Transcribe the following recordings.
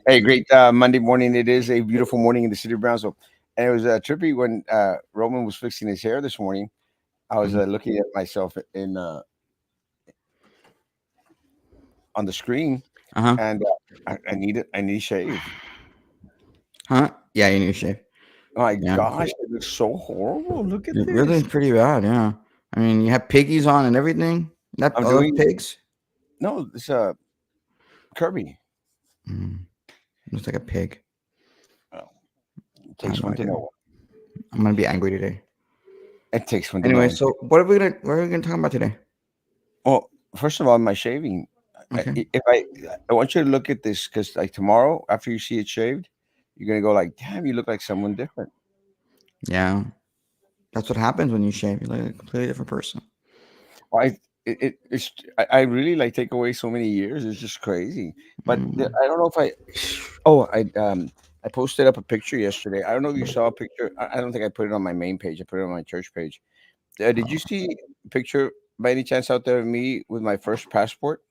Hey, great Monday morning. It is a beautiful morning in the city of Brownsville. And it was trippy when Roman was fixing his hair this morning. I was Mhm. looking at myself in on the screen, Uh-huh. and I need shave. Huh? Yeah, you need to shave. Oh my Yeah. gosh, it looks so horrible. Look at It really this. is pretty bad, yeah. I mean, you have piggies on and everything. That I'm all those doing pigs? no, it's Kirby. Mm, looks like a pig. Oh, it I have takes no one to idea. know one. I'm gonna be angry today. It takes one to know Anyway, one. so what are we gonna talk about today? Well, first of all, my shaving. Okay. If I want you to look at this because like tomorrow after you see it shaved, you're gonna go like, damn, you look like someone different. Yeah. That's what happens when you shave. You're like a completely different person. I it's I really like take away so many years. It's just crazy. But Mm. I don't know if I. Oh, I posted up a picture yesterday. I don't know if you saw a picture. I don't think I put it on my main page. I put it on my church page. Did you Oh, see a picture by any chance out there of me with my first passport?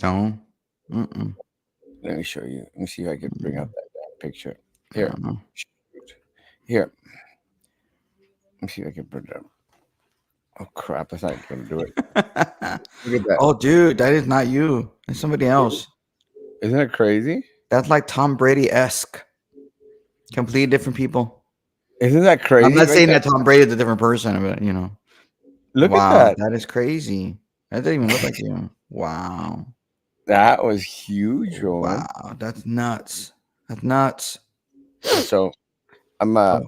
no. Mm-mm. Let me show you. Let me see if I can bring up Mm. that picture. I Here, don't know. here. Let me see if I can bring it up. Oh crap! That's not gonna do it. Look at that. Oh, dude, that is not you. That's somebody else. Isn't that crazy? That's like Tom Brady esque. Completely different people. Isn't that I'm crazy? not Right saying there. that Tom Brady is a different person, but you know. Look at Wow, that. that is crazy. That doesn't even look like you. Wow. That was huge, Roman. Wow. That's nuts. That's nuts. So I'm Oh,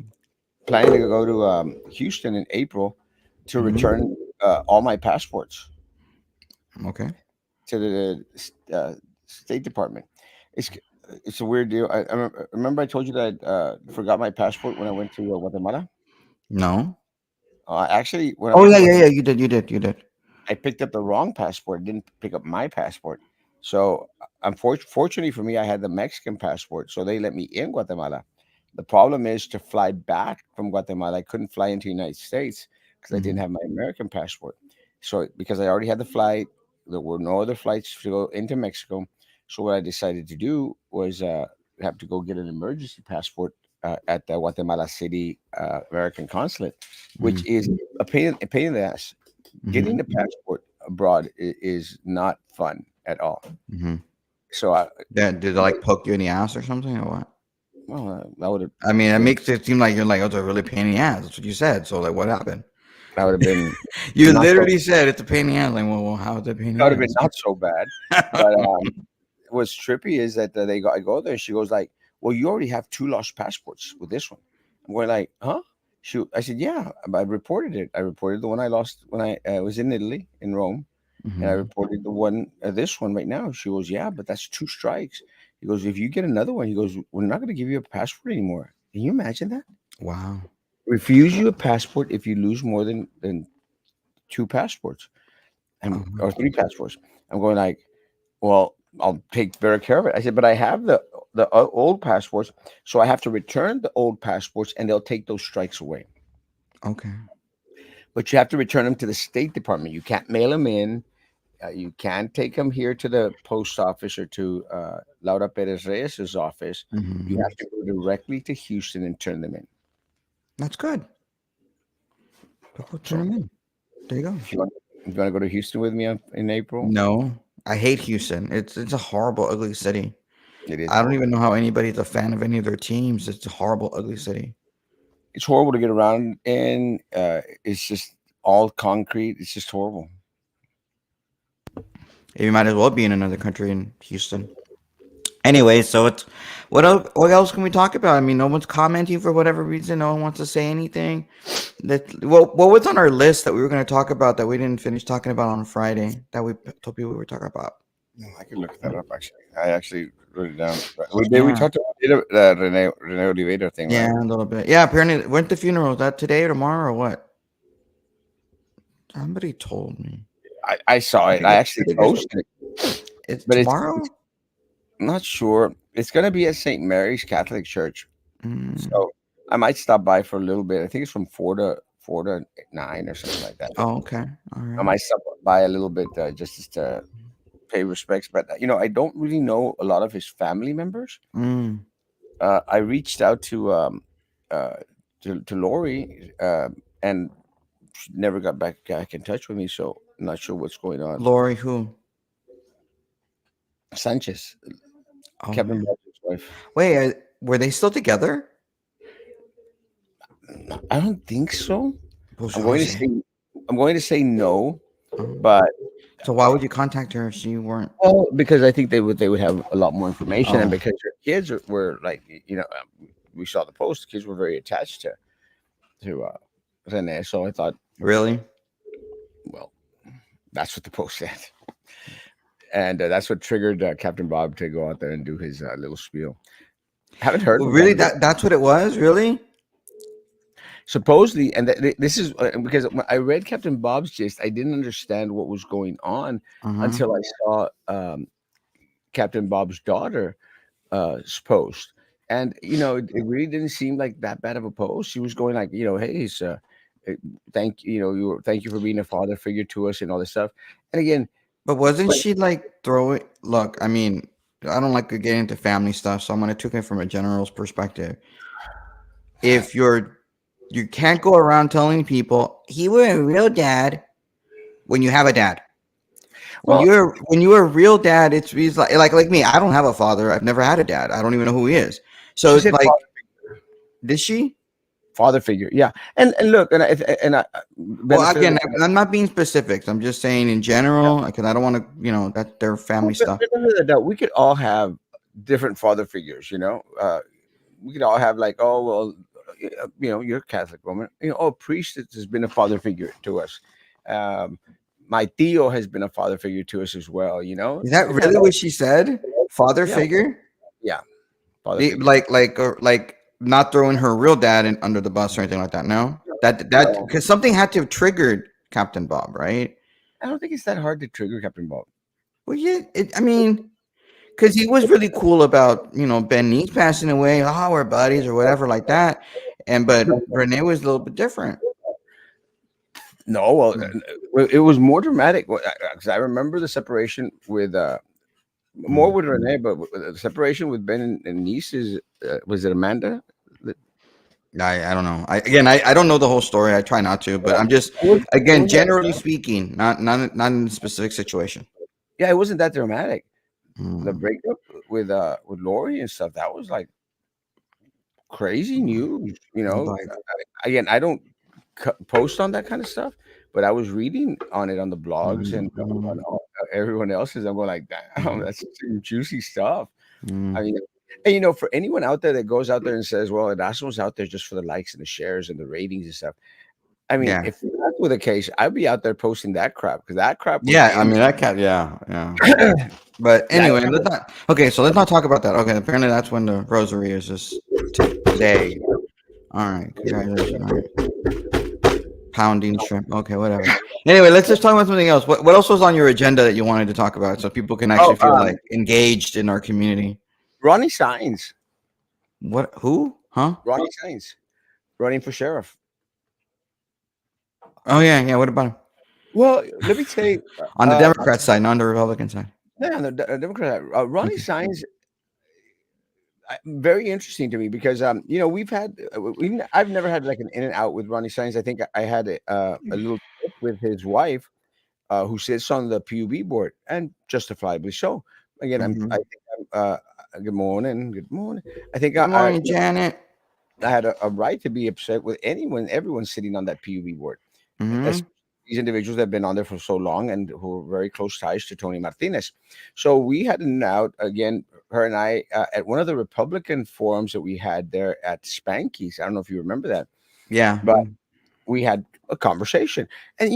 planning to go to Houston in April to mhm. return all my passports Okay. to the State Department. It's it's a weird deal. Remember I told you that I forgot my passport when I went to Guatemala. No. Actually, when I Oh went to yeah, yeah, yeah. Guatemala, You did. You did. You did. I picked up the wrong passport. Didn't pick up my passport. So, fortunately for me, I had the Mexican passport, so they let me in Guatemala. The problem is to fly back from Guatemala. I couldn't fly into the United States because I didn't Hmm. have my American passport. So, because I already had the flight, there were no other flights to go into Mexico. So, what I decided to do was have to go get an emergency passport at the Guatemala City American consulate, which is a pain in the ass. Getting Mm-hmm. the passport abroad is not fun at all. Mm-hmm. So I, Did they like poke you in the ass or something or what? well, that would have I mean, it been makes it seem like you're like, oh, it's a really pain in the ass. That's what you said. So like, what happened? that would have been You not so literally said it's a pain in the ass. Like, well how is it a pain in that the would have been ass? not so bad. But what's trippy is that I go there. She goes like, "Well, you already have two lost passports with this one." I'm going like, "Huh?" I said, "Yeah, I reported it. I reported the one I lost when I was in Italy in Rome, and I Hmm. reported the one this one right now." She goes, "Yeah, but that's two strikes." He goes, "If you get another one," he goes, "We're not going to give you a passport anymore." Can you imagine that? Wow. Refuse you a passport if you lose more than two passports Uh-huh. or three passports. I'm going like, well, I'll take better care of it. I said, but I have the old passports, so I have to return the old passports, and they'll take those strikes away. Okay. But you have to return them to the State Department. You can't mail them in. You can't take them here to the post office or to Laura Perez Reyes's office. You Hmm. have to go directly to Houston and turn them in. That's good. Go turn So them in. There you go. if you want to go to Houston with me in April, No, I hate Houston. It's a horrible, ugly city. it is I don't horrible. even know how anybody's a fan of any of their teams. It's a horrible, ugly city. It's horrible to get around in. It's just all concrete. It's just horrible. You might as well be in another country in Houston. Anyway, so it's what else can we talk about? I mean, no one's commenting for whatever reason. No one wants to say anything. What was on our list that we were going to talk about that we didn't finish talking about on Friday that we told people we were talking about? I could look that up actually. I actually wrote it down. But we Yeah, talked about the Rene Oliveira thing, yeah, right? a little bit. Yeah, apparently went to funeral. Is that today or tomorrow or what? Somebody told me. I saw I it. think I it's actually I think posted it, it's but it's tomorrow. not sure. It's gonna be at St. Mary's Catholic Church, Mm. so I might stop by for a little bit. I think it's from four to nine or something like that. Oh, okay. All I right. might stop by a little bit just to pay respects, but I don't really know a lot of his family members. Mm. I reached out uh, to Lori, and she never got back in touch with me. So I'm not sure what's going on. Lori, who? Sanchez, Oh Kevin man. Bob's wife. Wait, were they still together? I don't think so. Pues I'm going to Jose. say I'm going to say no, Oh. but So why would you contact her if she weren't? well, because I think they would have a lot more information, and Oh, because your kids were like, we saw the post. The kids were very attached to Rene, so I thought, really? well, that's what the post said, and that's what triggered Captain Bob to go out there and do his little spiel. Haven't heard Well, from really? him. That's what it was? Really? Supposedly, and this is because when I read Captain Bob's gist, I didn't understand what was going on Uh huh. until I saw Captain Bob's daughter post, and it really didn't seem like that bad of a post. She was going like, hey, uh, thank you for being a father figure to us and all this stuff. And again, But wasn't but she like throwing? Look, I mean, I don't like to get into family stuff, so I'm gonna take it from a general's perspective. If you can't go around telling people he were a real dad when you have a dad. well, When you're a real dad, it's like me. I don't have a father. I've never had a dad. I don't even know who he is. So she it's said like, did she? father figure, yeah. And look, and I Well, benefit of again, the I'm not being specifics. I'm just saying in general because I don't want to, that their well, family stuff. benefit of the doubt, we could all have different father figures. We could all have like, oh well, you're a Catholic woman. Oh, priest has been a father figure to us. Um, my Theo has been a father figure to us as well. Is that We could have really all, what she said? Father yeah, figure? yeah, father figure. Like not throwing her real dad under the bus or anything like that. No, that No, because something had to have triggered Captain Bob, right? I don't think it's that hard to trigger Captain Bob. Well, yeah. I mean, because he was really cool about Ben Neat passing away. Oh, we're buddies or whatever like that. And but Renee was a little bit different. No, well, Mm, it was more dramatic because I remember the separation with more mm. with Renee, but the separation with Ben and niece is was it Amanda? That- I don't know. I don't know the whole story. I try not to, but I'm just It again wasn't, generally speaking, not in a specific situation. yeah, it wasn't that dramatic. The Mm. breakup with Lori and stuff, that was like crazy news. Like, Again, I don't post on that kind of stuff, but I was reading on it on the blogs mm, and on mm, everyone else's. I'm going like, damn, mm, that's some juicy stuff. I mm. mean, and for anyone out there that goes out there and says, "Well, Erasmo's out there just for the likes and the shares and the ratings and stuff," I mean, Yeah. if that were the case, I'd be out there posting that crap because that crap was Yeah, I in. mean that cat. Yeah, yeah. But That anyway, crap let's not. Okay, so let's not talk about that. Okay, apparently that's when the rosary is just today. All right, congratulations. All right, pounding shrimp. Okay, whatever. Anyway, let's just talk about something else. What else was on your agenda that you wanted to talk about so people can oh, actually feel like engaged in our community? Ronnie Signs, What? Who? Huh? Ronnie Signs, running for sheriff. Oh yeah, yeah. What about him? Well, let me tell you, On the Democrat side, not on the Republican side. yeah, the Democrat, Ronnie Okay. Signs, very interesting to me because we've had I've never had like an in and out with Ronnie Signs. I think I had a little trip with his wife who sits on the PUB board, and justifiably so. Again, I Hmm. think good morning, good morning. I think Good morning, Janet. I had a right to be upset with everyone sitting on that PUB board, Hmm. especially these individuals that have been on there for so long and who are very close ties to Tony Martinez. So we had an out again, her and I, at one of the Republican forums that we had there at Spanky's. I don't know if you remember that, Yeah. but we had a conversation, and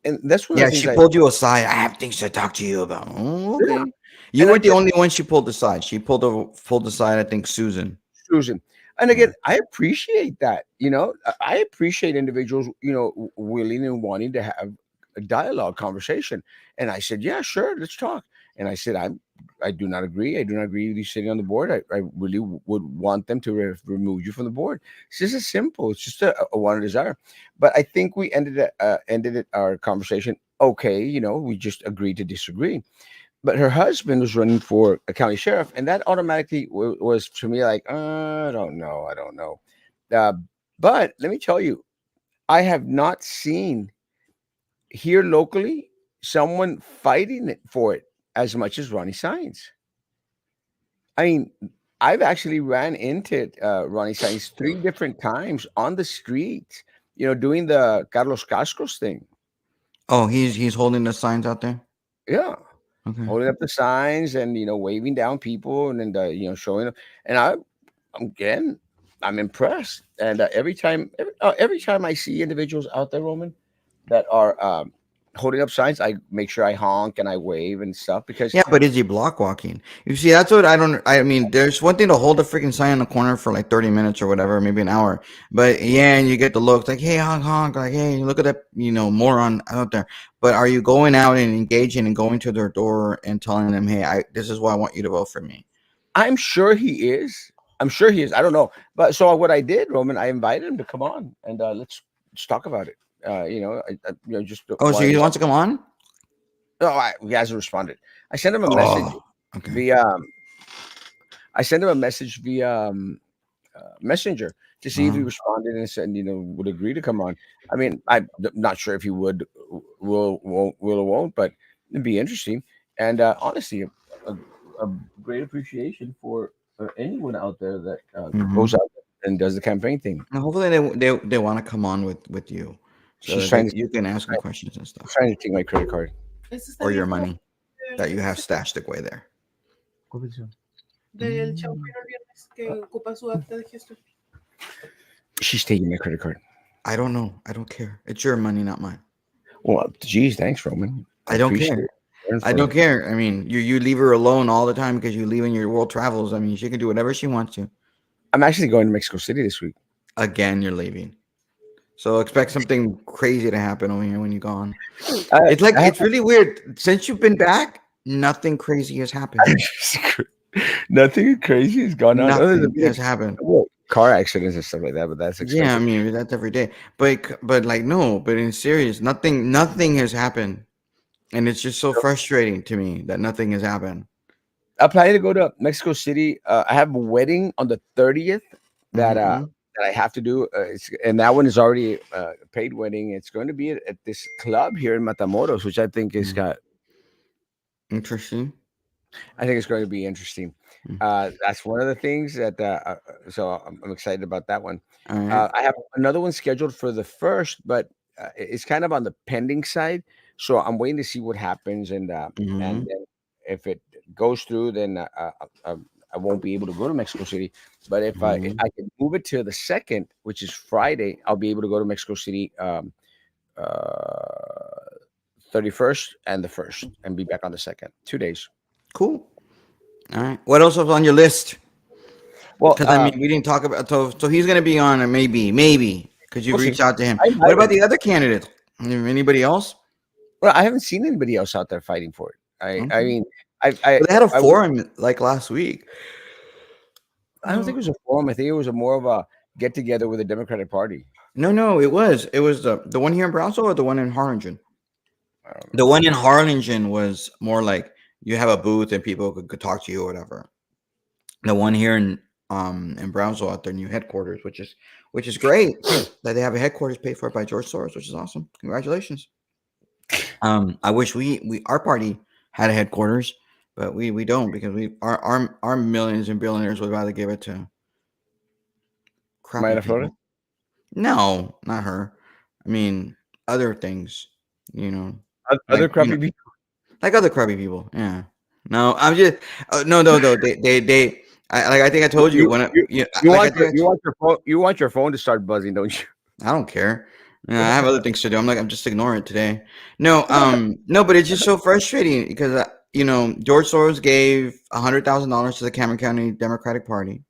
and that's one of Yeah, the things she I. pulled you aside. I have things to talk to you about. Oh, Yeah, okay. You and I were the just only one she pulled aside. She pulled aside, I think, Susan. Susan. And Yeah. again, I appreciate that. I appreciate individuals, willing and wanting to have a dialogue, conversation. And I said, yeah, sure, let's talk. And I said, I do not agree. I do not agree with you sitting on the board. I really would want them to remove you from the board. It's just as simple. It's just a want and desire. But I think we ended it our conversation. Okay, we just agreed to disagree. but her husband was running for a county sheriff, and that automatically was to me like, I don't know. Uh, but let me tell you, I have not seen here locally someone fighting for it as much as Ronnie Signs. I mean, I've actually ran into Ronnie Signs 3 different times on the street, doing the Carlos Cascos thing. Oh, he's holding the signs out there. Yeah, Okay. holding up the signs and waving down people and then showing them. And again, I'm impressed. And every time I see individuals out there, Roman, that are holding up signs, I make sure I honk and I wave and stuff because Yeah, but is he block walking? You see, that's what I don't. I mean, there's one thing to hold a freaking sign in the corner for like 30 minutes or whatever, maybe an hour. But yeah, and you get the looks like, hey, honk, honk, like, hey, look at that, moron out there. But are you going out and engaging and going to their door and telling them, hey, this is why I want you to vote for me? I'm sure he is. I'm sure he is. I don't know, but so what I did, Roman, I invited him to come on and let's talk about it. Just Oh, so wanted he to. wants to come on? No, he hasn't responded. I sent him a message Oh, okay. via. I sent him a message via Messenger to see if he Uh-huh. responded and said, would agree to come on. I mean, I'm not sure if he would, will or won't, but it'd be interesting. And honestly, a, a great appreciation for anyone out there that Mm-hmm. goes out and does the campaign thing. Now, hopefully they want to come on with you, so She's that trying to you can ask them questions and stuff, trying to take my credit card. Eso está or your bien como money that you have stashed away there. del chavo Mm. que era el viernes que ocupa su acta de Houston. She's taking my credit card. I don't know. I don't care. It's your money, not mine. Well, geez, thanks, Roman. I I don't appreciate care. it. Learn I from don't you. care. I mean, you leave her alone all the time because you leave in your world travels. I mean, she can do whatever she wants to. I'm actually going to Mexico City this week. Again, you're leaving. So expect something crazy to happen over here when you're gone. I, It's like I it's really weird. Since you've been back, nothing crazy has happened. nothing crazy has gone on other than Nothing has happened. well, car accidents and stuff like that, but that's Yeah, I expected. mean that's every day. But like no, but in serious, nothing has happened, and it's just so frustrating to me that nothing has happened. I'm planning to go to Mexico City. I have a wedding on the 30th Mm-hmm. that I have to do, and that one is already a paid wedding. It's going to be at this club here in Matamoros, which Interesting. I think it's going to be interesting. Mm. That's one of the things that so I'm excited about that one. All right. I have another one scheduled for the first, but it's kind of on the pending side. So I'm waiting to see what happens, Mm-hmm. and then if it goes through, then I won't be able to go to Mexico City. But if Mm-hmm. I can move it to the second, which is Friday, I'll be able to go to Mexico City uh, 31st and the first, and be back on the second. 2 days. Cool. All right. What else was on your list? Well, Because I mean, we didn't talk about so he's gonna be on, or maybe because you we'll see. reached out to him. I What invited about him. the other candidates? Anybody else? Well, I haven't seen anybody else out there fighting for it. I Okay. mean, I Well, they had a I would forum like last week. I don't think it was a forum. I think it was a more of a get together with the Democratic Party. No, it was the one here in Brownsville or the one in Harlingen. I don't The know. one in Harlingen was more like you have a booth and people could talk to you or whatever. The one here in Brownsville at their new headquarters, which is great that they have a headquarters paid for by George Soros, which is awesome. Congratulations. I wish we our party had a headquarters, but we don't because our millions and billionaires would rather give it to crappy Mayra Flores, people. No, not her. I mean other things, you know, like other crappy people. like other crappy people. Yeah. No, I'm just no. They like I think I told you You when you you like I want think you want your phone to start buzzing, don't you? I don't care. I have other things to do. I'm just ignoring it today. No, but it's just so frustrating because George Soros gave $100,000 to the Cameron County Democratic Party,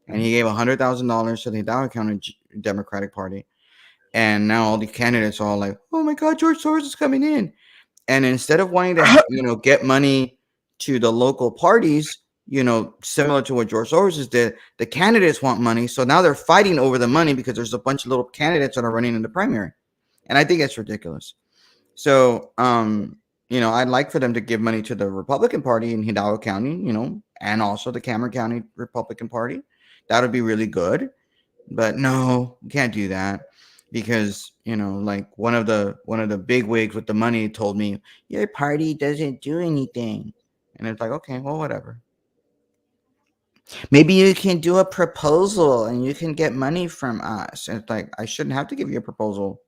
and he Mhm. gave $100,000 to the Hidalgo County Democratic Party, and now all the candidates are all like, "Oh my God, George Soros is coming in!" And instead of wanting to get money to the local parties, similar to what George Soros did, the candidates want money, so now they're fighting over the money because there's a bunch of little candidates that are running in the primary, and I think it's ridiculous. So I'd like for them to give money to the Republican Party in Hidalgo County, and also the Cameron County Republican Party. That would be really good. But no, you can't do that because like one of the big wigs with the money told me your party doesn't do anything, and it's like, okay, well, whatever. Maybe you can do a proposal and you can get money from us. And it's like, I shouldn't have to give you a proposal.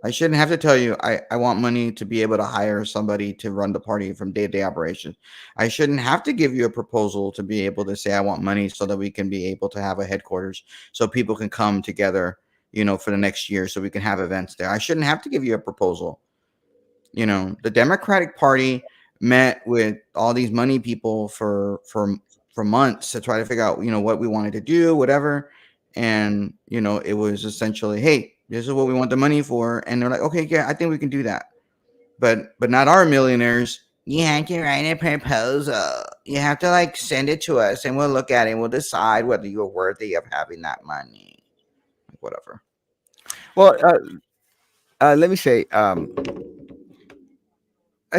I shouldn't have to tell you I want money to be able to hire somebody to run the party from day-to-day operations. I shouldn't have to give you a proposal to be able to say I want money so that we can be able to have a headquarters so people can come together, for the next year so we can have events there. I shouldn't have to give you a proposal. The Democratic Party met with all these money people for months to try to figure out, what we wanted to do, whatever. And, it was essentially, hey, this is what we want the money for. And they're like, okay, yeah, I think we can do that. But not our millionaires. You have to write a proposal. You have to like send it to us and we'll look at it and we'll decide whether you're worthy of having that money. Whatever. Well, let me say, I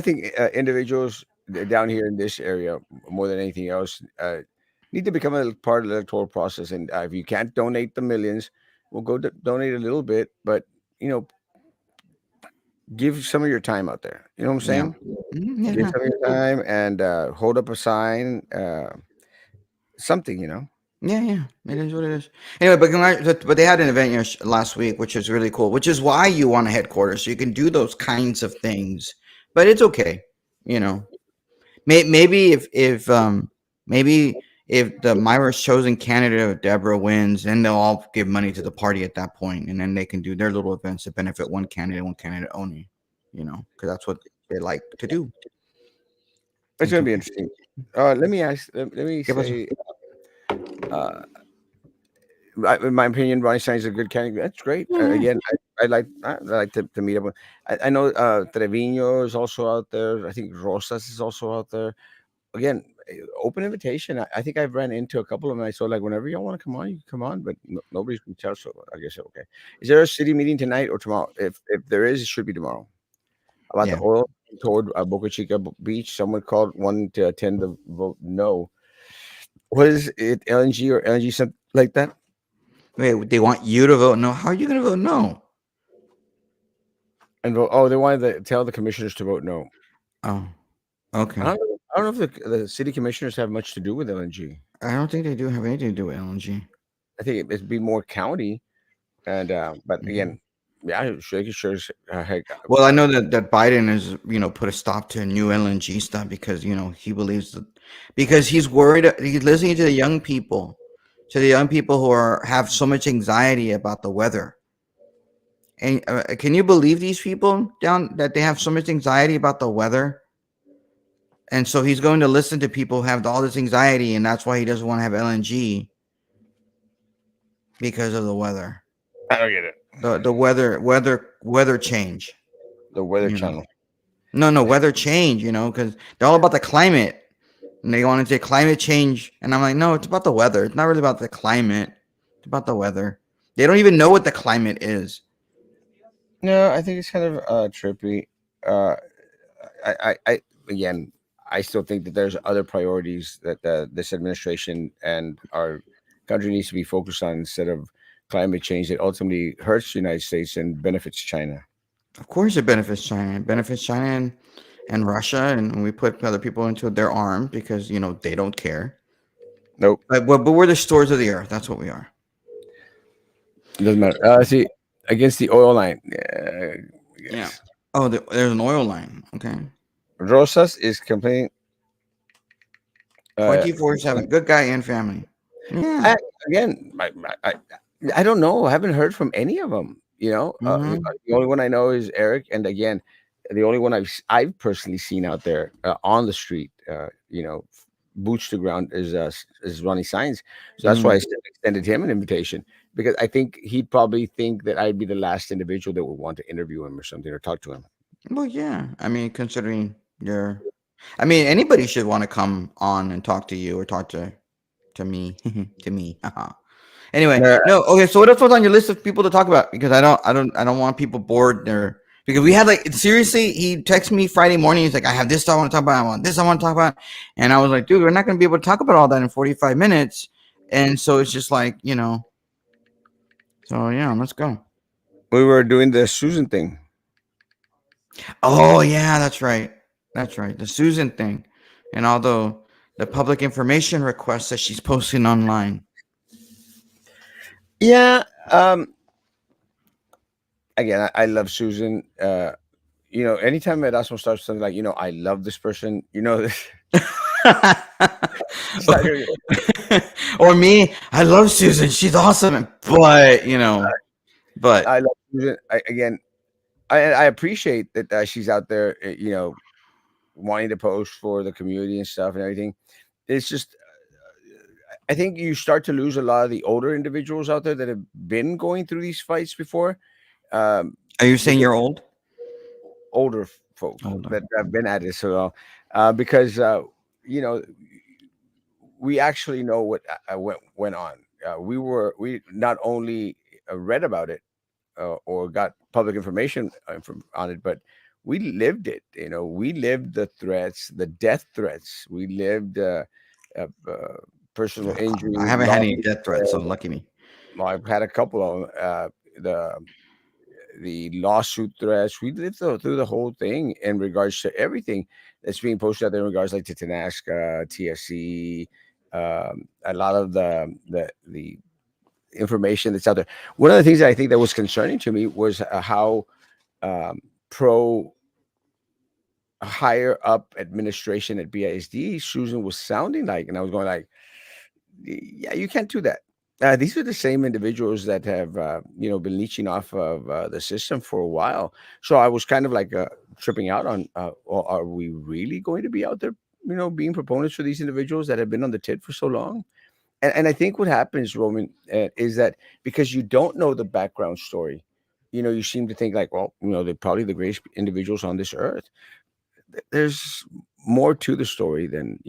think individuals down here in this area, more than anything else, need to become a part of the electoral process. And if you can't donate the millions, we'll go donate a little bit, but you know, give some of your time out there. You know what I'm Yeah. saying? Yeah, Give no. some of your time and hold up a sign, something. Yeah, yeah, it is what it is. Anyway, but they had an event last week, which is really cool. Which is why you want a headquarters, so you can do those kinds of things. But it's okay, you know. Maybe maybe if the Myra's chosen candidate of Deborah wins, then they'll all give money to the party at that point, and then they can do their little events to benefit one candidate only. Because that's what they like to do. It's It's going to be okay. interesting. Let me ask. Let me ¿Qué pasó? say. Uh, in my opinion, Ronnie Stein's a good candidate. That's great. Yeah, Again, I like to meet up with. I know Trevino is also out there. I think Rosas is also out there. Again, open invitation. I think I've ran into a couple of them. I saw like whenever y'all want to come on, you can come on, but nobody's been tell. So I guess okay. Is there a city meeting tonight or tomorrow? If there is, it should be tomorrow. About the yeah. oil toward Boca Chica Beach. Someone called wanting to attend the vote no. What is it? LNG or LNG something like that? Wait, they want you to vote no? How are you gonna vote no? And vote. Oh, they wanted to tell the commissioners to vote no. Oh, okay. I don't know if the city commissioners have much to do with LNG. I don't think they do have anything to do with LNG. I think it'd be more county. And but Mhm. again, yeah, sure. Heck, Well, I know that Biden has, put a stop to new LNG stuff because, he believes that because he's worried. He's listening to the young people who have so much anxiety about the weather. And can you believe these people down that they have so much anxiety about the weather? And so he's going to listen to people who have all this anxiety, and that's why he doesn't want to have LNG because of the weather. I don't get it. The weather change. The Weather You know. Channel. No, weather change, because they're all about the climate. And they want to say climate change. And I'm like, no, it's about the weather. It's not really about the climate. It's about the weather. They don't even know what the climate is. No, I think it's kind of trippy. Uh, I again, I still think that there's other priorities that this administration and our country needs to be focused on instead of climate change that ultimately hurts the United States and benefits China. Of course, it benefits China. It benefits China and Russia. And we put other people into their arms because, they don't care. Nope, But we're the stores of the earth. That's what we are. doesn't matter. See, against the oil line, Yeah. yes. Oh, there's an oil line. Okay. Rosas is complaining. Uh, 24/7. Good guy and family. Yeah. I, again, I don't know. I haven't heard from any of them. Hmm. The only one I know is Eric, and again, the only one I've personally seen out there on the street, boots to ground is Ronnie Signs. So that's why I Mm. extended him an invitation because I think he'd probably think that I'd be the last individual that would want to interview him or something or talk to him. Well, yeah. I mean, considering your I mean, anybody should want to come on and talk to you or talk to me, to me. Anyway, Uh, no. Okay, so what else was on your list of people to talk about? Because I don't want people bored. They're because we had like seriously. He texted me Friday morning. He's like, "I have this I want to talk about. I want this I want to talk about," and I was like, "Dude, we're not going to be able to talk about all that in 45 minutes." And so it's just like So yeah, let's go. We were doing the Susan thing. Oh yeah, that's right. That's right. The Susan thing, and all the public information requests that she's posting online. Yeah. Again, I love Susan. Anytime Erasmo starts something like, I love this person, it's not gonna- Or me, I love Susan. She's awesome, but but I love Susan. I appreciate that she's out there, wanting to post for the community and stuff and everything. It's just, I think you start to lose a lot of the older individuals out there that have been going through these fights before. Um, are you saying because you're old? older folks Older. that have been at it so long, because you know we actually know what went on. We not only read about it or got public information on it, but we lived it. We lived the threats, the death threats. We lived personal I injury, haven't had loss. any death threats, so lucky me. Well, I've had a couple of them. The lawsuit threats. We lived through the whole thing in regards to everything that's being posted out there in regards like to Tanaska, TSC, a lot of the information that's out there. One of the things that I think that was concerning to me was how pro higher up administration at BISD Susan was sounding like, and I was going like, yeah, you can't do that. These are the same individuals that have, been leeching off of the system for a while. So I was kind of like tripping out on, well, are we really going to be out there, being proponents for these individuals that have been on the tit for so long? And I think what happens, Roman, is that because you don't know the background story, you seem to think like, well, they're probably the greatest individuals on this earth. There's more to the story than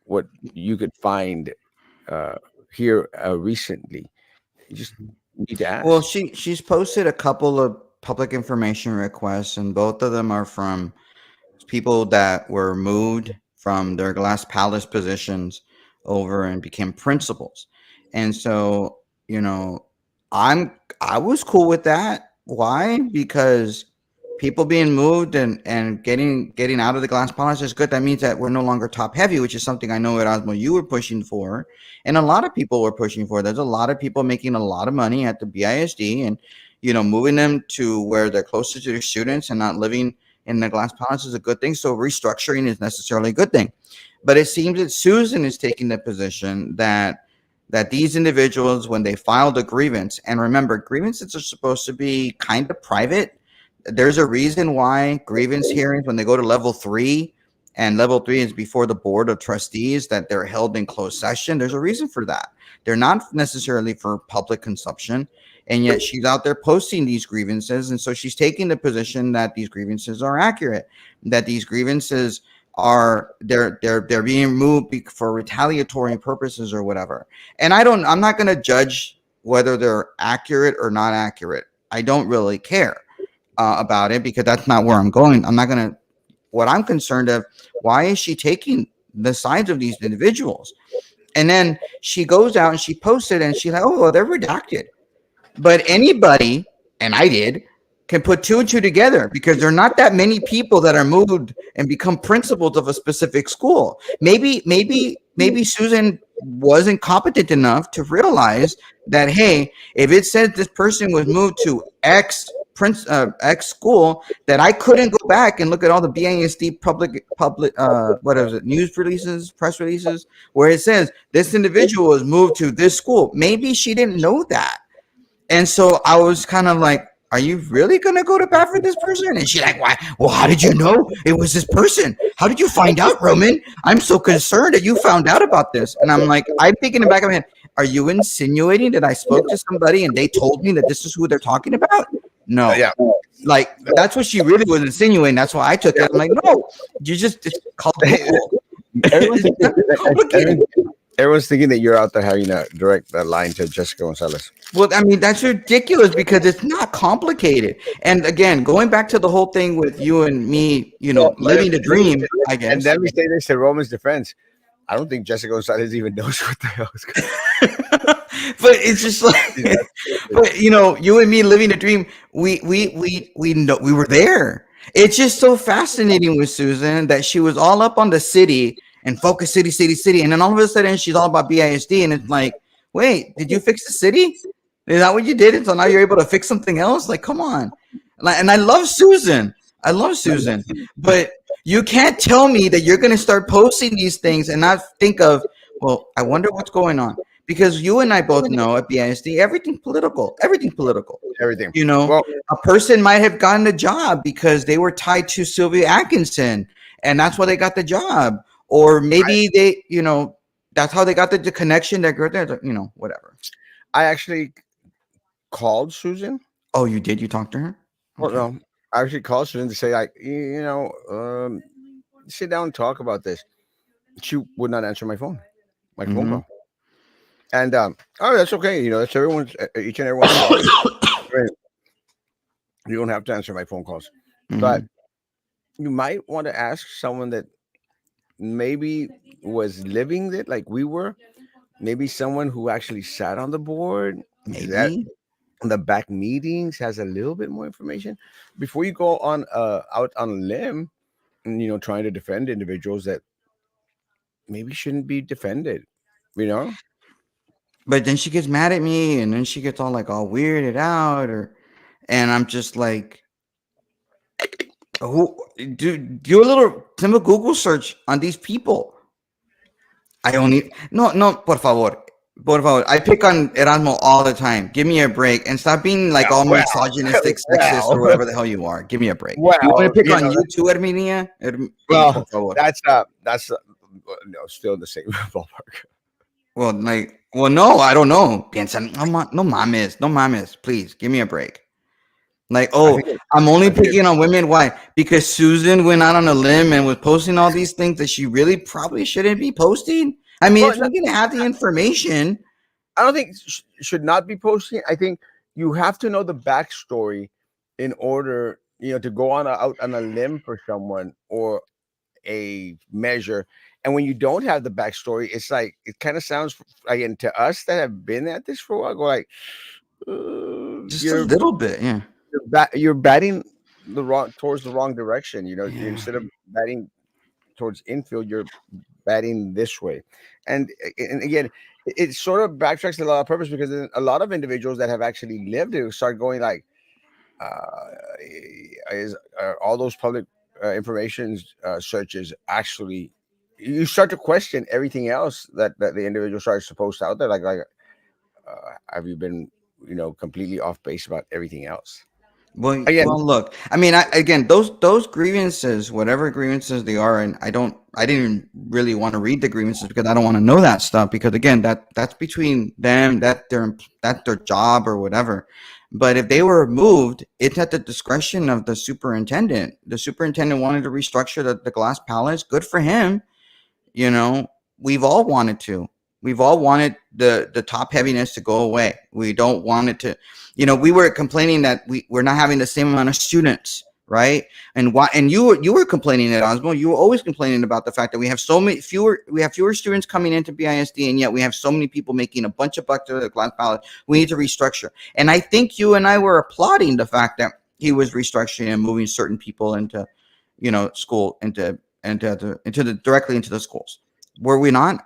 what you could find uh, here recently. You just need to Well, ask. she's posted a couple of public information requests, and both of them are from people that were moved from their glass palace positions over and became principals. And so, you know, I was cool with that. Why? Because people being moved and getting out of the glass palace is good. That means that we're no longer top heavy, which is something I know Erasmo you were pushing for, and a lot of people were pushing for. There's a lot of people making a lot of money at the BISD, and moving them to where they're closer to their students and not living in the glass palace is a good thing. So restructuring is necessarily a good thing. But it seems that Susan is taking the position that these individuals, when they filed a grievance, and remember, grievances are supposed to be kind of private. There's a reason why grievance hearings, when they go to level 3, and level 3 is before the board of trustees, that they're held in closed session. There's a reason for that. They're not necessarily for public consumption. And yet she's out there posting these grievances. And so she's taking the position that these grievances are accurate, that these grievances are they're being moved for retaliatory purposes or whatever. And I'm not going to judge whether they're accurate or not accurate. I don't really care about it, because that's not where I'm going. I'm not going to. What I'm concerned of, why is she taking the sides of these individuals? And then she goes out and she posts it, and she's like, oh, well, they're redacted. But anybody, and I did, can put two and two together, because there are not that many people that are moved and become principals of a specific school. Maybe Susan wasn't competent enough to realize that, hey, if it said this person was moved to X school, that I couldn't go back and look at all the BASD public what is it, news releases, press releases, where it says this individual was moved to this school. Maybe she didn't know that. And so I was kind of like, are you really going to go to bat for this person? And she's like, why? Well, how did you know it was this person? How did you find out, Roman? I'm so concerned that you found out about this. And I'm like, I'm thinking in the back of my head, are you insinuating that I spoke to somebody and they told me that this is who they're talking about? No. Yeah. Like, that's what she really was insinuating. That's why I took it. I'm like, no, it's called Google. Everyone It's thinks not complicated. Everyone's thinking that you're out there having a direct line to Jessica Gonzalez. Well, I mean, that's ridiculous because it's not complicated. And again, going back to the whole thing with you and me, Well, living the dream, I and guess. then we say this to Roman's defense. I don't think Jessica Gonzalez even knows what the hell is going But it's just on. like, but you and me living a dream. We know we were there. It's just so fascinating with Susan that she was all up on the city and focus city, city, city, and then all of a sudden she's all about BISD, and it's like, wait, did you fix the city? Is that what you did? And so now you're able to fix something else? Like, come on. And I love Susan. I love Susan, but you can't tell me that you're going to start posting these things and not think of, well, I wonder what's going on because you and I both know at BISD everything political, everything political. Everything. You know, Well, a person might have gotten a job because they were tied to Sylvia Atkinson, and that's why they got the job. Or maybe they, that's how they got the connection. That girl, whatever. I actually called Susan. Oh, you did? You talked to her? Well, Okay. no, I actually called Susan to say, like, sit down and talk about this. She would not answer my phone Mm-hmm. call. And oh, that's okay. That's everyone's each and everyone's prerogative. I mean, you don't have to answer my phone calls, but Mm-hmm. you might want to ask someone that maybe was living it like we were. Maybe someone who actually sat on the board, that Maybe. on the back meetings has a little bit more information before you go on out on a limb and trying to defend individuals that maybe shouldn't be defended. You know, But then she gets mad at me, and then she gets all weirded out, and I'm just like, who do a little simple Google search on these people. I only no, por favor. I pick on Erasmo all the time. Give me a break and stop being like all well, misogynistic, sexist, well, or whatever the hell you are. Give me a break. You want to well, pick on you too, Herminia? Por well, favor. that's no, still in the same ballpark. Well, no, I don't know. Piensa, no mames, no mames. Please give me a break. Like, I oh, think it, I'm I only think it, picking on women. Why? Because Susan went out on a limb and was posting all these things that she really probably shouldn't be posting. I mean, well, if we're gonna have the information, I don't think should not be posting. I think you have to know the backstory in order, to go out on a limb for someone or a measure. And when you don't have the backstory, it's like it kind of sounds again to us that have been at this for a while. Go like, just a you're little bit, yeah, you're batting the wrong towards the wrong direction. yeah. Instead of batting towards infield, you're batting this way. And again, it sort of backtracks a lot of purpose because then a lot of individuals that have actually lived it start going like, uh, are all those public information searches actually? You start to question everything else that the individual starts to post out there. Like, have you been, completely off base about everything else? Again, Well, look. I mean, again, those grievances, whatever grievances they are, and I didn't really want to read the grievances because I don't want to know that stuff. Because again, that's between them, that's their job or whatever. But if they were moved, it's at the discretion of the superintendent. The superintendent wanted to restructure the glass palace. Good for him. You know, we've all wanted to. We've all wanted the top heaviness to go away. We don't want it to. We were complaining that we're not having the same amount of students, right? And why? And you were complaining at Osmo. You were always complaining about the fact that we have so many fewer. We have fewer students coming into BISD, and yet we have so many people making a bunch of bucks at the glass palette. We need to restructure. And I think you and I were applauding the fact that he was restructuring and moving certain people into, school into the directly into the schools. Were we not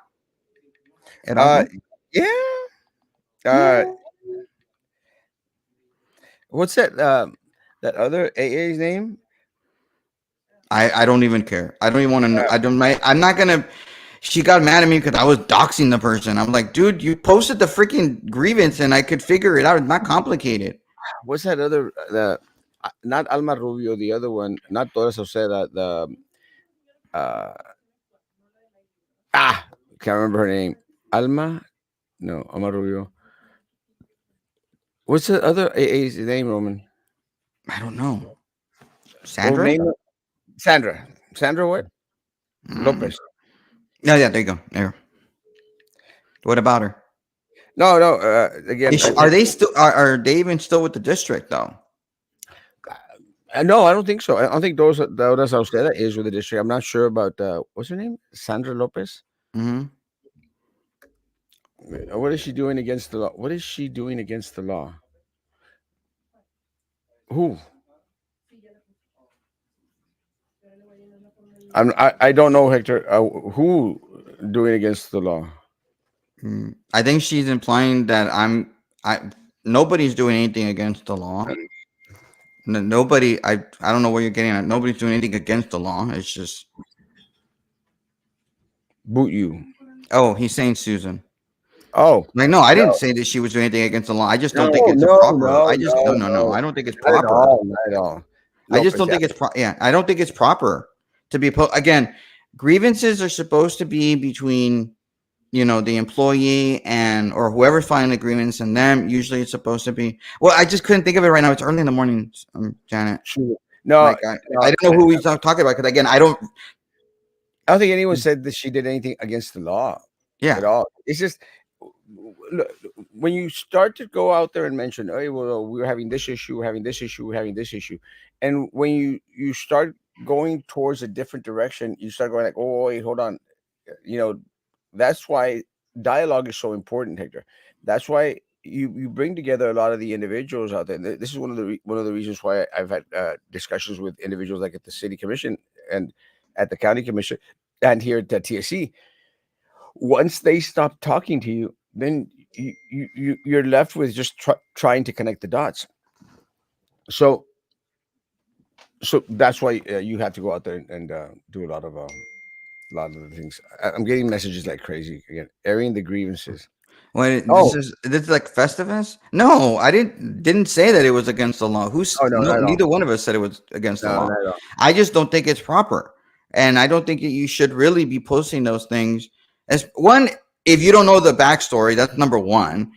at uh, Osmo? yeah. Uh, Yeah. what's that other AA's name? I don't even care. I don't even want to know. Uh, I'm not gonna. She got mad at me because I was doxing the person. I'm like, dude, you posted the freaking grievance and I could figure it out. It's not complicated. what's that other the not Alma Rubio, the other one, not Dora Sauceda, the uh can't remember her name. Alma? No, Alma Rubio. What's the other AA's name, Roman? I don't know. Or Sandra? name Sandra. Sandra what? Mm. Lopez. Yeah, yeah. There you go. There. What about her? No, no. Again, Are they still? Are they even still with the district though? no, I don't think so. I don't think Dora Saustera is with the district. I'm not sure about what's her name, Sandra Lopez. Hmm. What is she doing against the law? What is she doing against the law? Who? I don't know, Hector. Who doing against the law? I think she's implying that I nobody's doing anything against the law. Nobody. I don't know where you're getting at. Nobody's doing anything against the law. It's just Boot you. oh, he's saying Susan. Oh Like no, I no, didn't say that she was doing anything against the law. I just no, don't think it's a no, proper. no, I just no, no. no, I don't think it's not at proper. all, not at all. I just Lopez, don't yeah, think it's yeah. I don't think it's proper to be again. Grievances are supposed to be between the employee and or whoever's filing agreements and them. Usually, it's supposed to be. Well, I just couldn't think of it right now. It's early in the morning, Janet. true. No, Like no, I don't know who he's talking about because again, I don't. I don't think anyone said that she did anything against the law at Yeah, all. It's just look, when you start to go out there and mention, "Hey, well, we're having this issue, we're having this issue, we're having this issue," and when you start going towards a different direction, you start going like, "Oh, wait, hold on," you know. That's why dialogue is so important, Hector. That's why you bring together a lot of the individuals out there. This is one of the reasons why I've had discussions with individuals like at the city commission and at the county commission and here at the TSC. Once they stop talking to you, then you're left with just trying to connect the dots. So that's why you have to go out there and do a lot of the things. I'm getting messages like crazy again, airing the grievances. wait, Oh, this is like Festivus? No, I didn't say that it was against the law. oh no, No, not at all. neither one of us said it was against the No, law. not at all. I just don't think it's proper, and I don't think that you should really be posting those things. As one, if you don't know the backstory, that's number one,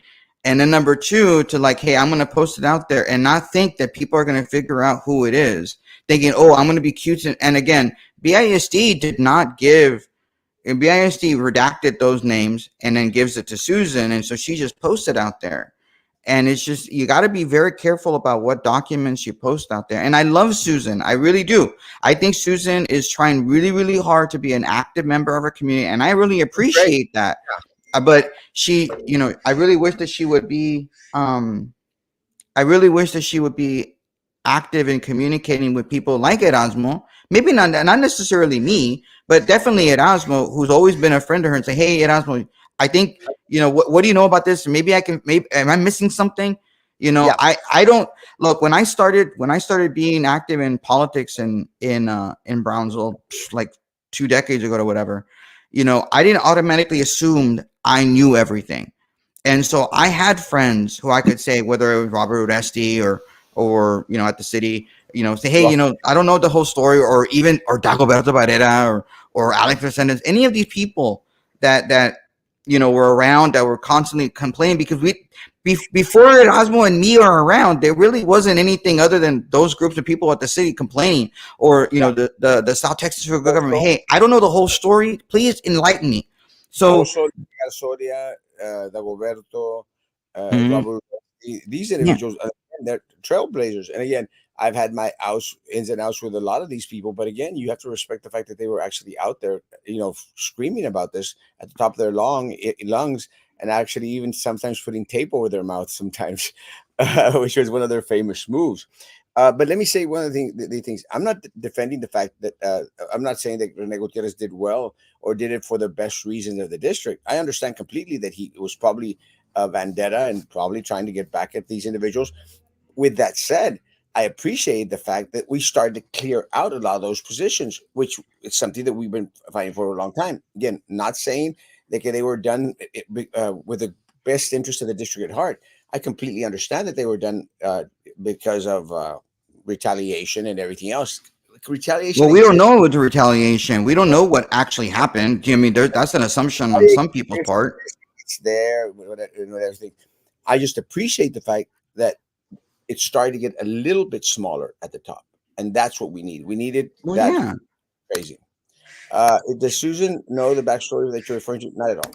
and then number two, to like, hey, I'm gonna post it out there and not think that people are gonna figure out who it is, thinking, oh, I'm gonna be cute. And again, BISD did not give and BISD redacted those names and then gives it to Susan, and so she just posted out there. And it's just you got to be very careful about what documents you post out there. And I love Susan, I really do. I think Susan is trying really, really hard to be an active member of her community, and I really Great. appreciate that. But she, I really wish that she would be. I really wish that she would be active in communicating with people like Erasmo. Maybe not necessarily me, but definitely Erasmo, who's always been a friend to her, and say, "Hey, Erasmo, I think what do you know about this? Maybe I can. Maybe am I missing something? Yeah. I don't look when I started being active in politics in Brownsville like 2 decades ago or whatever. I didn't automatically assume I knew everything. And so I had friends who I could say, whether it was Robert Oresti or at the city, say, hey, Well, I don't know the whole story, or even or Dagoberto Barrera or Alex Resendez, any of these people that were around that were constantly complaining because before Erasmo and me are around, there really wasn't anything other than those groups of people at the city complaining, or yeah. the South Texas for good government. Also, Hey, I don't know the whole story. Please enlighten me. So also Soria, Dagoberto, mhm, Robert, these yeah. individuals, they're trailblazers. And again, I've had my outs, ins and outs with a lot of these people. But again, you have to respect the fact that they were actually out there, screaming about this at the top of their lungs, and actually even sometimes putting tape over their mouth sometimes, which was one of their famous moves. But let me say one of the things. I'm not defending the fact that I'm not saying that Rene Gutierrez did well or did it for the best reasons of the district. I understand completely that he was probably a vendetta and probably trying to get back at these individuals. With that said, I appreciate the fact that we started to clear out a lot of those positions, which is something that we've been fighting for a long time. Again, not saying that they were done with the best interest of the district at heart. I completely understand that they were done because of retaliation and everything else. Retaliation Well, we don't exists. know the retaliation. We don't know what actually happened. I mean, that's an assumption on some people's part. It's there, and everything. I just appreciate the fact that it started to get a little bit smaller at the top, and that's what we need. We needed Well, that yeah. crazy. Does Susan know the backstory that you're referring to? Not at all.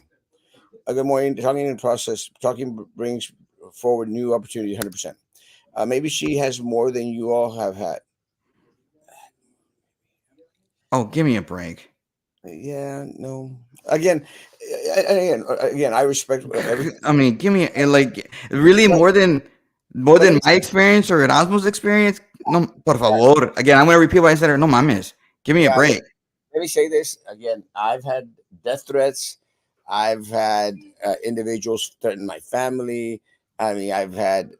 Good morning. Talking in process. Talking brings forward new opportunity. 100%. Maybe she has more than you all have had. Oh, give me a break. Yeah. No. Again, again. I respect everything. I mean, give me like really But more but let than me my experience or Erasmus experience. No, por favor. Again, I'm gonna repeat what I said. No mames. Give me a yeah. break. Let me say this again. I've had death threats. I've had individuals threaten my family. I mean, I've had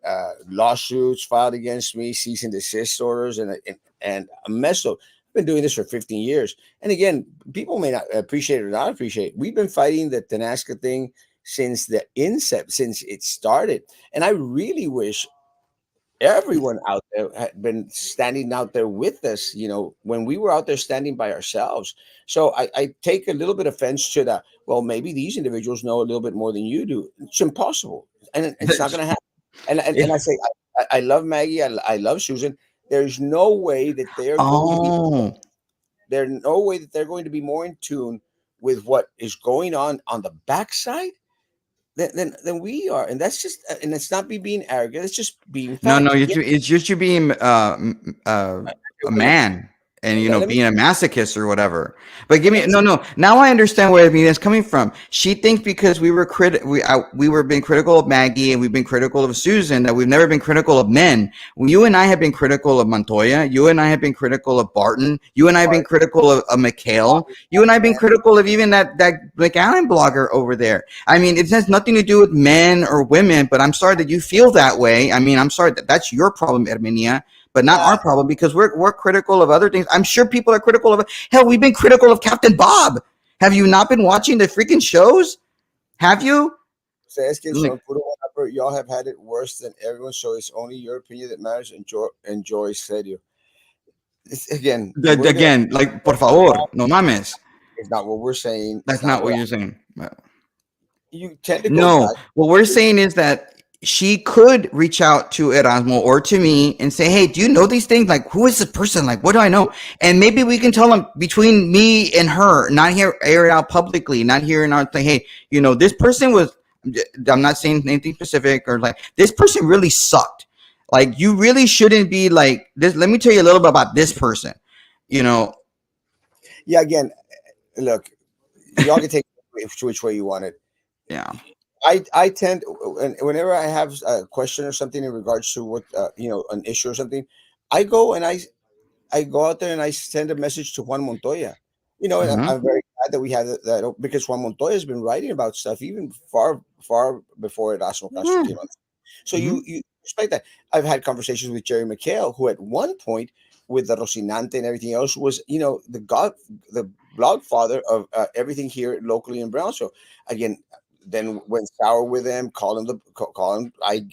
lawsuits filed against me, cease and desist orders, and a mess of. I've been doing this for 15 years, and again, people may not appreciate it or not appreciate it. We've been fighting the Tenasca thing since the incept, since it started, and I really wish everyone out there had been standing out there with us, when we were out there standing by ourselves. So I take a little bit offense to that. Well, maybe these individuals know a little bit more than you do. It's impossible, and it's not going to happen. And Yeah. I say I love Maggie. I love Susan. There's no way that they are going to be. Oh. There's no way that they're going to be more in tune with what is going on the backside than we are. And that's just, and it's not me being arrogant. It's just being No, no, fact. Yeah, it's just you being a man and let me being a masochist or whatever. But give me let me no, no. Now I understand where Amina's coming from. She thinks because we were being critical of Maggie and we've been critical of Susan that we've never been critical of men. When you and I have been critical of Montoya, you and I have been critical of Barton, you and I have been critical of McHale, you and I have been critical of even that McAllen blogger over there. I mean, it has nothing to do with men or women, but I'm sorry that you feel that way. I mean, I'm sorry that's your problem, Erminia, but not our problem because we're critical of other things. I'm sure people are critical of. Hell, we've been critical of Captain Bob. Have you not been watching the freaking shows? Have you? Ustedes que Like, son puro rapper, y'all have had it worse than everyone, so it's only your opinion that matters. Enjoy serio. Again, the word that again, like, por favor, no mames. is not what we're saying. It's That's not not what what you're saying. you tend to go No, back. what we're saying is that she could reach out to Erasmo or to me and say, "Hey, do you know these things? Like, who is this person? Like, what do I know?" And maybe we can tell them between me and her, not here, air it out publicly, not here and out. Say, "Hey, this person was." I'm not saying anything specific or like this person really sucked. Like, you really shouldn't be like this. Let me tell you a little bit about this person. You know, Yeah, again, look, y'all can take it which way you want it. yeah. I tend, whenever I have a question or something in regards to what an issue or something, I go and I go out there and I send a message to Juan Montoya. And I'm, Uh-huh. I'm very glad that we have that because Juan Montoya has been writing about stuff even far before Erasmo Castro Yeah. came on. So Hmm. you respect that. I've had conversations with Jerry McHale, who at one point with the Rocinante and everything else was, the blog father of everything here locally in Brownsville. Again, then went sour with him, call him. I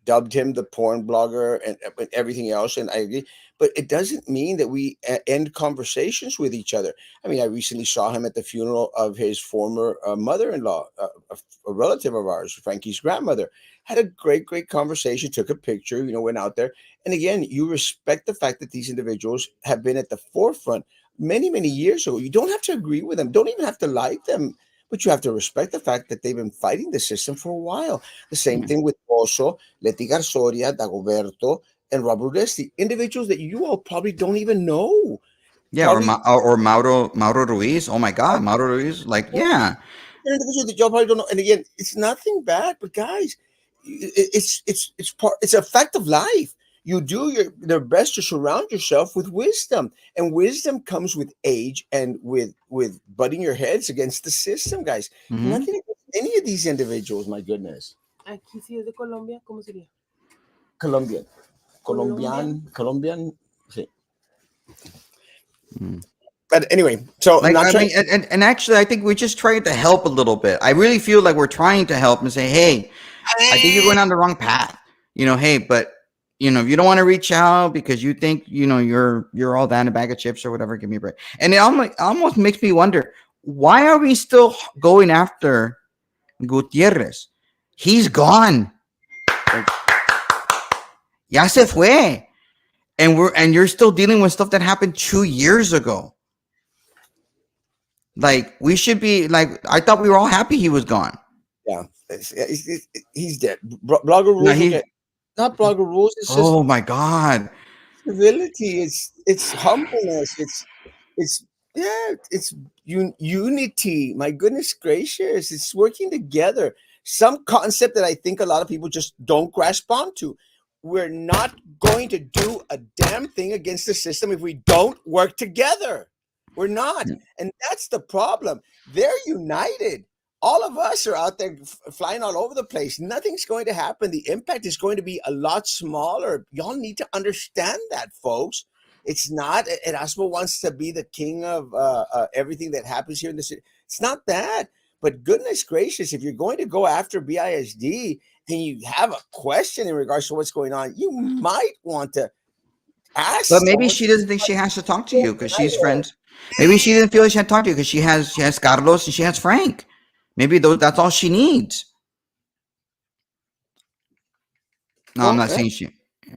dubbed him the porn blogger and everything else, and I agree. But it doesn't mean that we end conversations with each other. I mean, I recently saw him at the funeral of his former mother-in-law, a relative of ours, Frankie's grandmother. Had a great conversation. Took a picture. Went out there. And again, you respect the fact that these individuals have been at the forefront many years ago. You don't have to agree with them. Don't even have to like them. But you have to respect the fact that they've been fighting the system for a while. The same thing with Oso, Leti Garzoria, Dagoberto, and Robert Resti, individuals that you all probably don't even know. Yeah, or Probably Mauro Ruiz. Oh my God, Mauro Ruiz. Like, yeah, individuals that y'all probably don't know. And again, it's nothing bad, but guys, it's a fact of life. You do their best to surround yourself with wisdom, and wisdom comes with age and with butting your heads against the system, guys. hmm, Nothing against any of these individuals. My goodness, Aquí si es de Colombia, ¿cómo sería? Colombian, Colombian. Colombian. Sí. hmm. But anyway, so I'm Like, not I trying. mean, and actually, I think we're just trying to help a little bit. I really feel like we're trying to help and say, hey, I think you're going down the wrong path. Hey, but if you don't want to reach out because you think you're all that in a bag of chips or whatever, give me a break. And it almost makes me wonder, why are we still going after Gutierrez? He's gone. Ya se fue. And you're still dealing with stuff that happened 2 years ago. Like, we should be like, I thought we were all happy he was gone. Yeah, he's dead. Blogger No, rules. he. Okay, not blogger rules. It's just Oh my God. civility. It's humbleness. It's yeah. It's unity. My goodness gracious! It's working together. Some concept that I think a lot of people just don't grasp onto. We're not going to do a damn thing against the system if we don't work together. We're not, and that's the problem. They're united. All of us are out there flying all over the place. Nothing's going to happen. The impact is going to be a lot smaller. Y'all need to understand that, folks. It's not Erasmo wants to be the king of everything that happens here in the city. It's not that. But goodness gracious, if you're going to go after BISD and you have a question in regards to what's going on, you might want to But ask maybe someone. she doesn't think she has to talk to you because she's friends. Maybe she didn't feel like she had to talk to you because she has Carlos and she has Frank. Maybe that's all she needs. No, I'm Well, not saying she.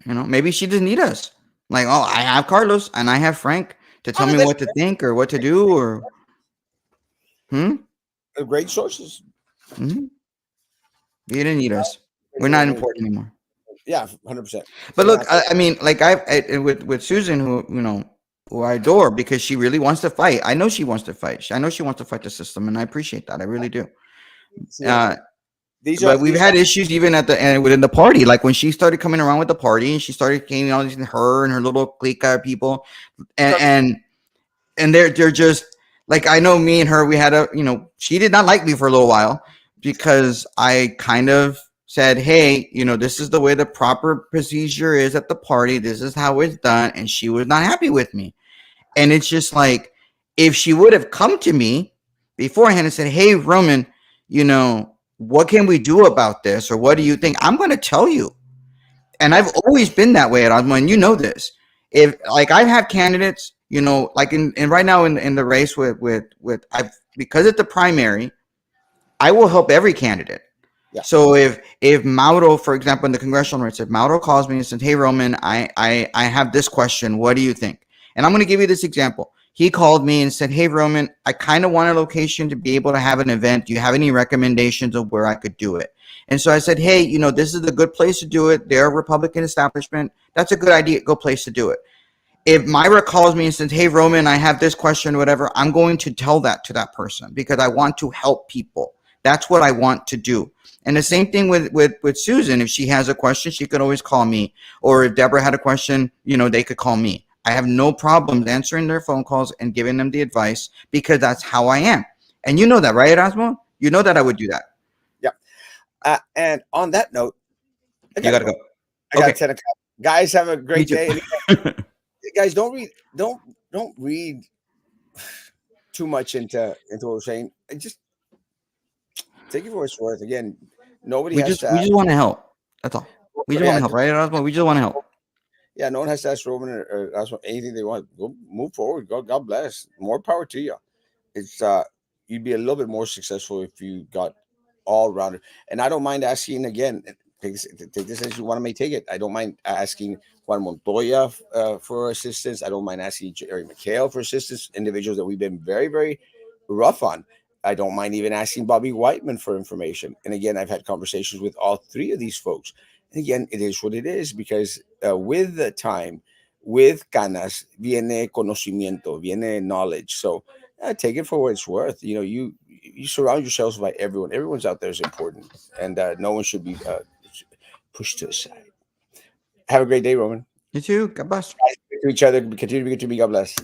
Maybe she doesn't need us. Like, oh, I have Carlos and I have Frank to tell me that's what to think or what to do or hmm. great sources. Hmm. You didn't need us. Great We're not sources. important anymore. Yeah, 100%. But And look, I mean, like with Susan, who I adore because she really wants to fight. I know she wants to fight. I know she wants to fight the system, and I appreciate that. I really do. see, Uh, these are but we've had issues even at the end within the party. Like when she started coming around with the party, and she started gaining all these her and her little clique of people, and and and they're just like I know me and her. We had she did not like me for a little while because I kind of said, hey, this is the way the proper procedure is at the party. This is how it's done, and she was not happy with me. And it's just like if she would have come to me beforehand and said, hey, Roman, what can we do about this, or what do you think? I'm going to tell you. And I've always been that way at Osmo, and you know this. If like I have candidates, like in right now in the race with I've because it's the primary, I will help every candidate. yeah, So if Mauro, for example, in the congressional race, if Mauro calls me and says, "Hey Roman, I have this question. What do you think?" And I'm going to give you this example. He called me and said, "Hey Roman, I kind of want a location to be able to have an event. Do you have any recommendations of where I could do it?" And so I said, "Hey, this is a good place to do it. They're a Republican establishment. That's a good idea. Good place to do it." If Myra calls me and says, "Hey Roman, I have this question, whatever," I'm going to tell that to that person because I want to help people. That's what I want to do. And the same thing with Susan. If she has a question, she could always call me. Or if Deborah had a question, they could call me. I have no problems answering their phone calls and giving them the advice because that's how I am. And you know that, right, Erasmo? You know that I would do that. yeah. And on that note, I You gotta got to go. go. I got Okay. 10 o'clock. Guys, have a Me great too. day. And guys, don't read too much into what we're saying. Just take it for what it's worth. Again, nobody we has just to we ask. just want to help. That's all. We just want Yeah, to help, right, Erasmo? We just want to help. yeah. No one has to ask Roman or ask anything they want. Go move forward. God bless. More power to you. It's you'd be a little bit more successful if you got all rounder. And I don't mind asking again. Take this as you want to may take it. I don't mind asking Juan Montoya for assistance. I don't mind asking Jerry McHale for assistance. Individuals that we've been very very rough on. I don't mind even asking Bobby Whiteman for information. And again, I've had conversations with all three of these folks. And again, it is what it is because with the time, with canas, viene conocimiento, viene knowledge. So take it for what it's worth. You surround yourselves by everyone. Everyone's out there is important, and no one should be pushed to the side. Have a great day, Roman. You too. God bless. Guys, be good to each other. Continue to be good to me. God bless.